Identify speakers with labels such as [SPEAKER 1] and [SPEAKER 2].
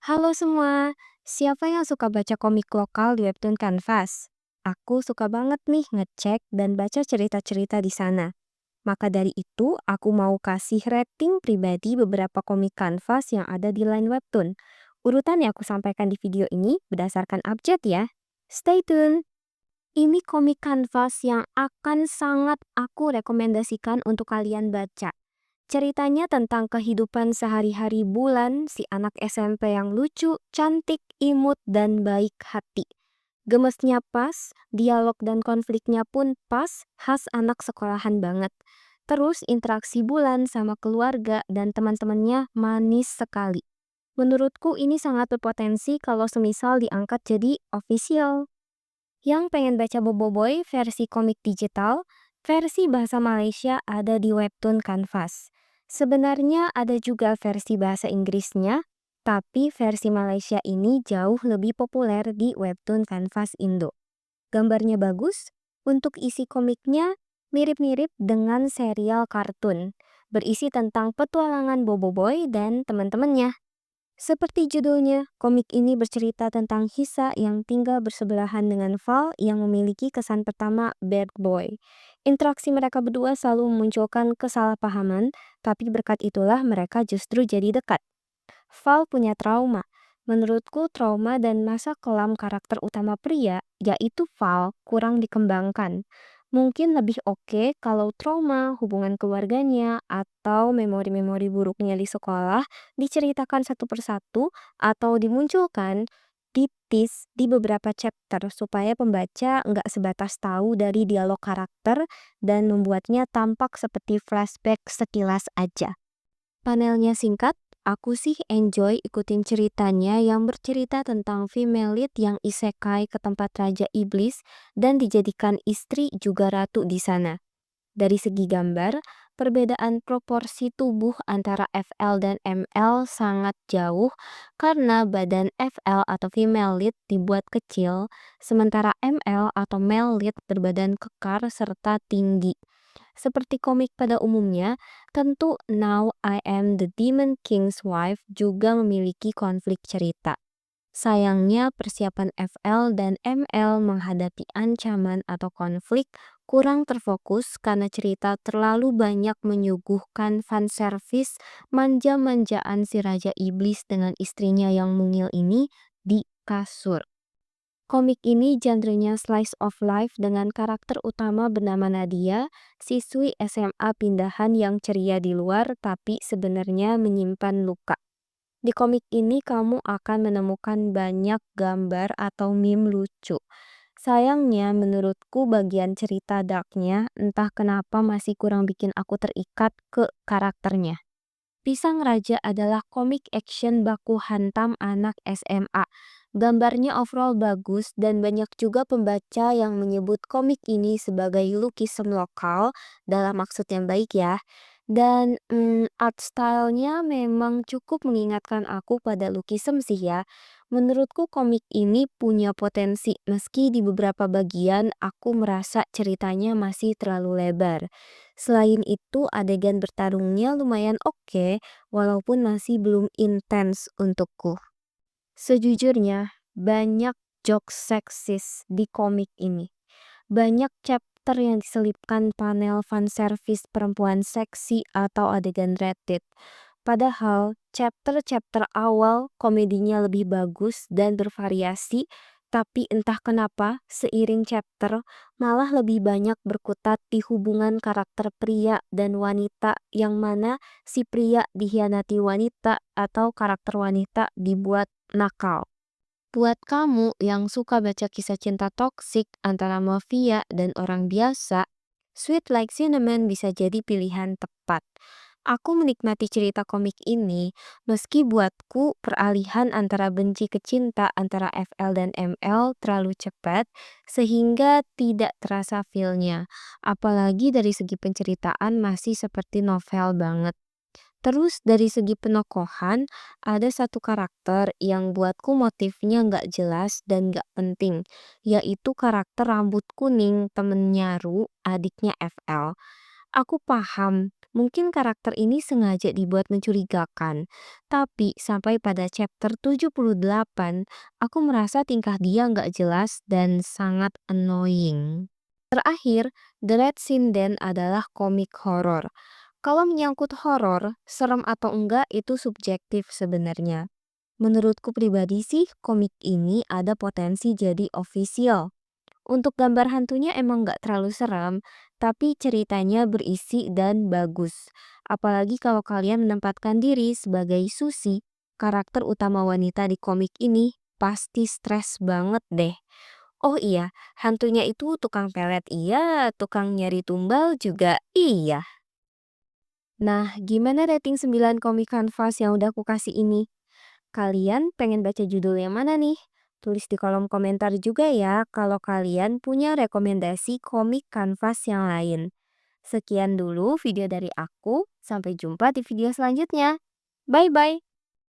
[SPEAKER 1] Halo semua, siapa yang suka baca komik lokal di Webtoon Canvas? Aku suka banget nih ngecek dan baca cerita-cerita di sana. Maka dari itu, aku mau kasih rating pribadi beberapa komik Canvas yang ada di line Webtoon. Urutan yang aku sampaikan di video ini berdasarkan update ya. Stay tune! Ini komik Canvas yang akan sangat aku rekomendasikan untuk kalian baca. Ceritanya tentang kehidupan sehari-hari Bulan, si anak SMP yang lucu, cantik, imut, dan baik hati. Gemesnya pas, dialog dan konfliknya pun pas, khas anak sekolahan banget. Terus interaksi Bulan sama keluarga dan teman-temannya manis sekali. Menurutku ini sangat berpotensi kalau semisal diangkat jadi official. Yang pengen baca Boboiboy versi komik digital, versi bahasa Malaysia ada di Webtoon Canvas. Sebenarnya ada juga versi bahasa Inggrisnya, tapi versi Malaysia ini jauh lebih populer di Webtoon Canvas Indo. Gambarnya bagus, untuk isi komiknya mirip-mirip dengan serial kartun, berisi tentang petualangan Boboiboy dan teman-temannya. Seperti judulnya, komik ini bercerita tentang Hisa yang tinggal bersebelahan dengan Val yang memiliki kesan pertama bad boy. Interaksi mereka berdua selalu memunculkan kesalahpahaman, tapi berkat itulah mereka justru jadi dekat. Val punya trauma. Menurutku trauma dan masa kelam karakter utama pria, yaitu Val, kurang dikembangkan. Mungkin lebih oke kalau trauma, hubungan keluarganya, atau memori-memori buruknya di sekolah diceritakan satu persatu atau dimunculkan di tease di beberapa chapter supaya pembaca nggak sebatas tahu dari dialog karakter dan membuatnya tampak seperti flashback sekilas aja. Panelnya singkat, aku sih enjoy ikutin ceritanya yang bercerita tentang female lead yang isekai ke tempat Raja Iblis dan dijadikan istri juga ratu di sana. Dari segi gambar, perbedaan proporsi tubuh antara FL dan ML sangat jauh karena badan FL atau female lead dibuat kecil, sementara ML atau male lead berbadan kekar serta tinggi. Seperti komik pada umumnya, tentu Now I Am the Demon King's Wife juga memiliki konflik cerita. Sayangnya persiapan FL dan ML menghadapi ancaman atau konflik kurang terfokus karena cerita terlalu banyak menyuguhkan fanservice manja-manjaan si Raja Iblis dengan istrinya yang mungil ini di kasur. Komik ini genrenya slice of life dengan karakter utama bernama Nadia, siswi SMA pindahan yang ceria di luar tapi sebenarnya menyimpan luka. Di komik ini kamu akan menemukan banyak gambar atau meme lucu. Sayangnya menurutku bagian cerita darknya entah kenapa masih kurang bikin aku terikat ke karakternya. Pisang Raja adalah komik action baku hantam anak SMA. Gambarnya overall bagus dan banyak juga pembaca yang menyebut komik ini sebagai lukisan lokal dalam maksud yang baik ya. Dan art stylenya memang cukup mengingatkan aku pada lukisan sih ya. Menurutku komik ini punya potensi meski di beberapa bagian aku merasa ceritanya masih terlalu lebar. Selain itu, adegan bertarungnya lumayan oke, walaupun masih belum intens untukku. Sejujurnya, banyak jokes seksis di komik ini. Banyak chapter yang diselipkan panel fanservice perempuan seksi atau adegan Reddit. Padahal, chapter-chapter awal komedinya lebih bagus dan bervariasi, tapi entah kenapa, seiring chapter, malah lebih banyak berkutat di hubungan karakter pria dan wanita yang mana si pria dikhianati wanita atau karakter wanita dibuat nakal. Buat kamu yang suka baca kisah cinta toksik antara mafia dan orang biasa, Sweet Like Cinnamon bisa jadi pilihan tepat. Aku menikmati cerita komik ini, meski buatku peralihan antara benci ke cinta antara FL dan ML terlalu cepat, sehingga tidak terasa feel-nya. Apalagi dari segi penceritaan masih seperti novel banget. Terus dari segi penokohan, ada satu karakter yang buatku motifnya nggak jelas dan nggak penting, yaitu karakter rambut kuning temennya Ru, adiknya FL. Aku paham, Mungkin karakter ini sengaja dibuat mencurigakan, tapi sampai pada chapter 78, aku merasa tingkah dia nggak jelas dan sangat annoying. Terakhir, The Red Sinden adalah komik horor. Kalau menyangkut horor, serem atau enggak itu subjektif sebenarnya. Menurutku pribadi sih, komik ini ada potensi jadi official. Untuk gambar hantunya emang nggak terlalu seram, tapi ceritanya berisi dan bagus. Apalagi kalau kalian menempatkan diri sebagai Susi, karakter utama wanita di komik ini pasti stres banget deh. Oh iya, hantunya itu tukang pelet iya, tukang nyari tumbal juga iya. Nah, gimana rating 9 komik kanvas yang udah aku kasih ini? Kalian pengen baca judul yang mana nih? Tulis di kolom komentar juga ya kalau kalian punya rekomendasi komik kanvas yang lain. Sekian dulu video dari aku, sampai jumpa di video selanjutnya. Bye-bye.